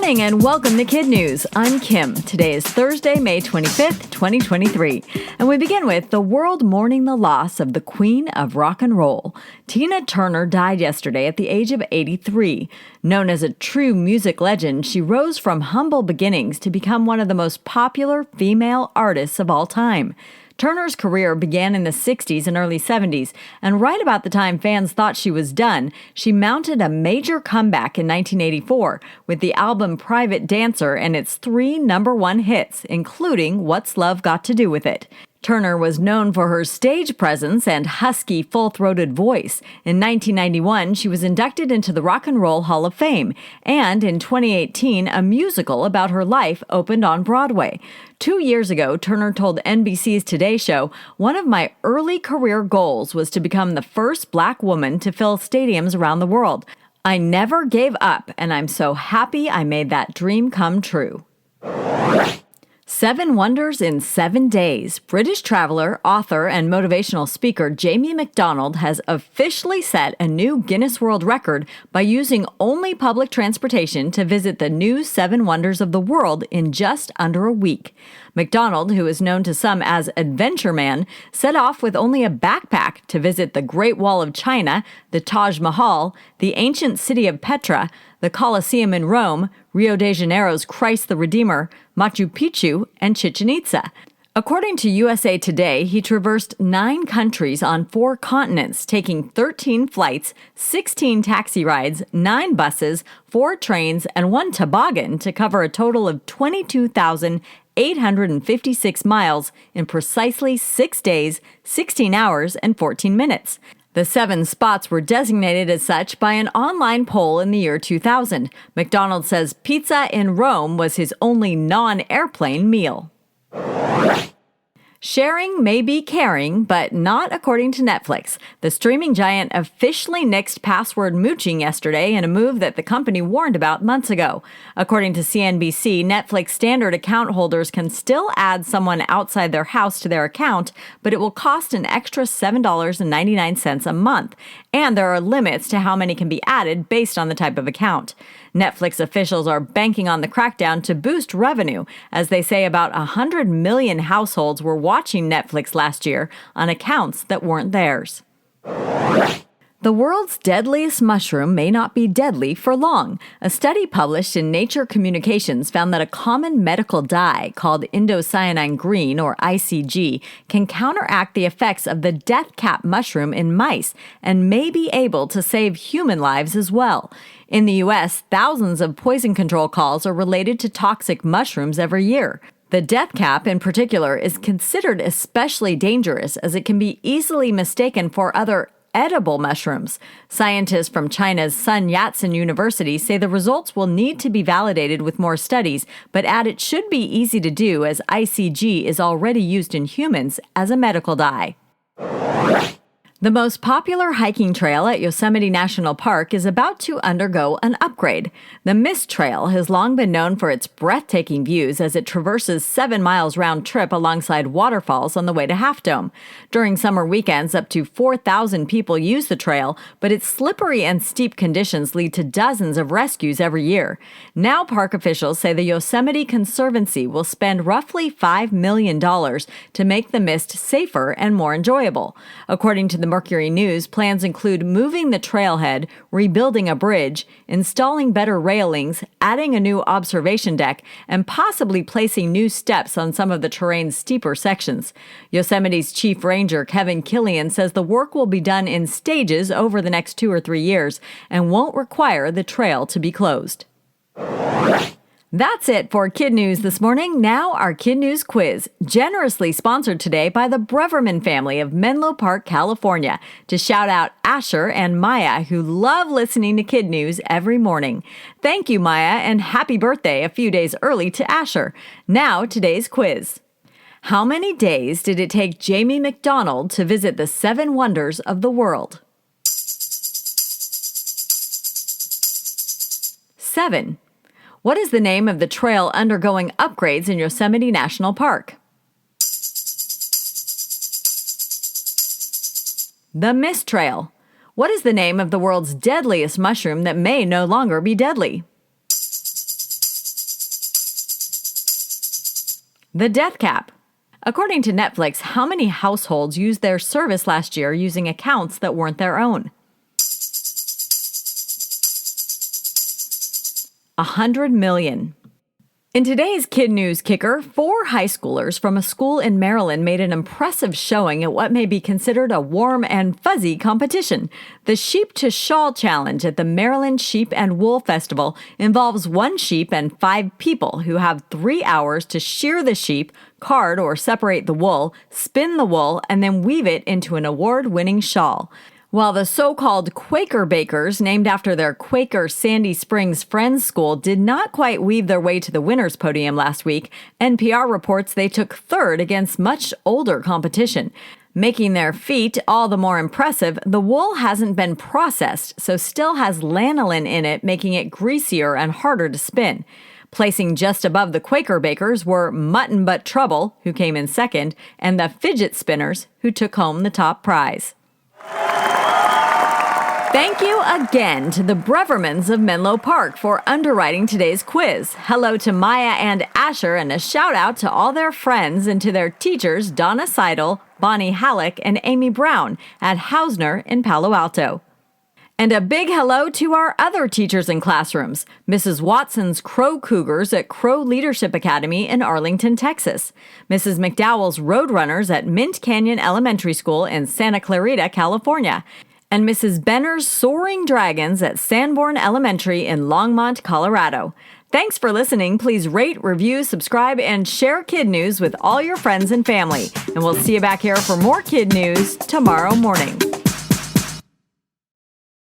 morning and welcome to KidNuz. I'm Kim. Today is Thursday, May 25th, 2023. And we begin with the world mourning the loss of the queen of rock and roll. Tina Turner died yesterday at the age of 83. Known as a true music legend, she rose from humble beginnings to become one of the most popular female artists of all time. Turner's career began in the 60s and early 70s, and right about the time fans thought she was done, she mounted a major comeback in 1984 with the album Private Dancer and its 3 number-one hits, including What's Love Got to Do with It. Turner was known for her stage presence and husky, full-throated voice. In 1991, she was inducted into the Rock and Roll Hall of Fame, and in 2018, a musical about her life opened on Broadway. 2 years ago, Turner told NBC's Today Show, "One of my early career goals was to become the first Black woman to fill stadiums around the world. I never gave up, and I'm so happy I made that dream come true." 7 wonders in 7 days. British traveler, author, and motivational speaker Jamie McDonald has officially set a new Guinness World Record by using only public transportation to visit the new 7 wonders of the world in just under a week. McDonald, who is known to some as Adventure Man, set off with only a backpack to visit the Great Wall of China, the Taj Mahal, the ancient city of Petra, the Colosseum in Rome, Rio de Janeiro's Christ the Redeemer, Machu Picchu, and Chichen Itza. According to USA Today, he traversed 9 countries on 4 continents, taking 13 flights, 16 taxi rides, 9 buses, 4 trains, and 1 toboggan to cover a total of 22,856 miles in precisely 6 days, 16 hours, and 14 minutes. The 7 spots were designated as such by an online poll in the year 2000. McDonald says pizza in Rome was his only non-airplane meal. Sharing may be caring, but not according to Netflix. The streaming giant officially nixed password mooching yesterday in a move that the company warned about months ago. According to CNBC, Netflix standard account holders can still add someone outside their house to their account, but it will cost an extra $7.99 a month, and there are limits to how many can be added based on the type of account. Netflix officials are banking on the crackdown to boost revenue, as they say about 100 million households were watching Netflix last year on accounts that weren't theirs. The world's deadliest mushroom may not be deadly for long. A study published in Nature Communications found that a common medical dye called indocyanine green, or ICG, can counteract the effects of the death cap mushroom in mice and may be able to save human lives as well. In the U.S., thousands of poison control calls are related to toxic mushrooms every year. The death cap, in particular, is considered especially dangerous as it can be easily mistaken for other edible mushrooms. Scientists from China's Sun Yat-sen University say the results will need to be validated with more studies, but add it should be easy to do as ICG is already used in humans as a medical dye. The most popular hiking trail at Yosemite National Park is about to undergo an upgrade. The Mist Trail has long been known for its breathtaking views as it traverses 7 miles round trip alongside waterfalls on the way to Half Dome. During summer weekends, up to 4,000 people use the trail, but its slippery and steep conditions lead to dozens of rescues every year. Now park officials say the Yosemite Conservancy will spend roughly $5 million to make the mist safer and more enjoyable. According to the Mercury News, plans include moving the trailhead, rebuilding a bridge, installing better railings, adding a new observation deck, and possibly placing new steps on some of the terrain's steeper sections. Yosemite's chief ranger, Kevin Killian, says the work will be done in stages over the next 2 or 3 years and won't require the trail to be closed. That's it for KidNuz this morning. Now our KidNuz quiz, generously sponsored today by the Breverman family of Menlo Park, California, to shout out Asher and Maya, who love listening to KidNuz every morning. Thank you, Maya, and happy birthday a few days early to Asher. Now today's quiz. How many days did it take Jamie McDonald to visit the 7 wonders of the world? 7. What is the name of the trail undergoing upgrades in Yosemite National Park? The Mist Trail. What is the name of the world's deadliest mushroom that may no longer be deadly? The death cap. According to Netflix, how many households used their service last year using accounts that weren't their own? 100 million. In today's KidNuz kicker, 4 high schoolers from a school in Maryland made an impressive showing at what may be considered a warm and fuzzy competition. The Sheep to Shawl Challenge at the Maryland Sheep and Wool Festival involves 1 sheep and 5 people who have 3 hours to shear the sheep, card or separate the wool, spin the wool, and then weave it into an award-winning shawl. While the so-called Quaker bakers, named after their Quaker Sandy Springs Friends School, did not quite weave their way to the winner's podium last week, NPR reports they took 3rd against much older competition. Making their feat all the more impressive, the wool hasn't been processed, so still has lanolin in it, making it greasier and harder to spin. Placing just above the Quaker bakers were Mutton Butt Trouble, who came in second, and the Fidget Spinners, who took home the top prize. Thank you again to the Brevermans of Menlo Park for underwriting today's quiz. Hello to Maya and Asher, and a shout out to all their friends and to their teachers Donna Seidel, Bonnie Halleck, and Amy Brown at Hausner in Palo Alto. And a big hello to our other teachers and classrooms, Mrs. Watson's Crow Cougars at Crow Leadership Academy in Arlington, Texas, Mrs. McDowell's Roadrunners at Mint Canyon Elementary School in Santa Clarita, California, and Mrs. Benner's Soaring Dragons at Sanborn Elementary in Longmont, Colorado. Thanks for listening. Please rate, review, subscribe, and share KidNuz with all your friends and family. And we'll see you back here for more KidNuz tomorrow morning.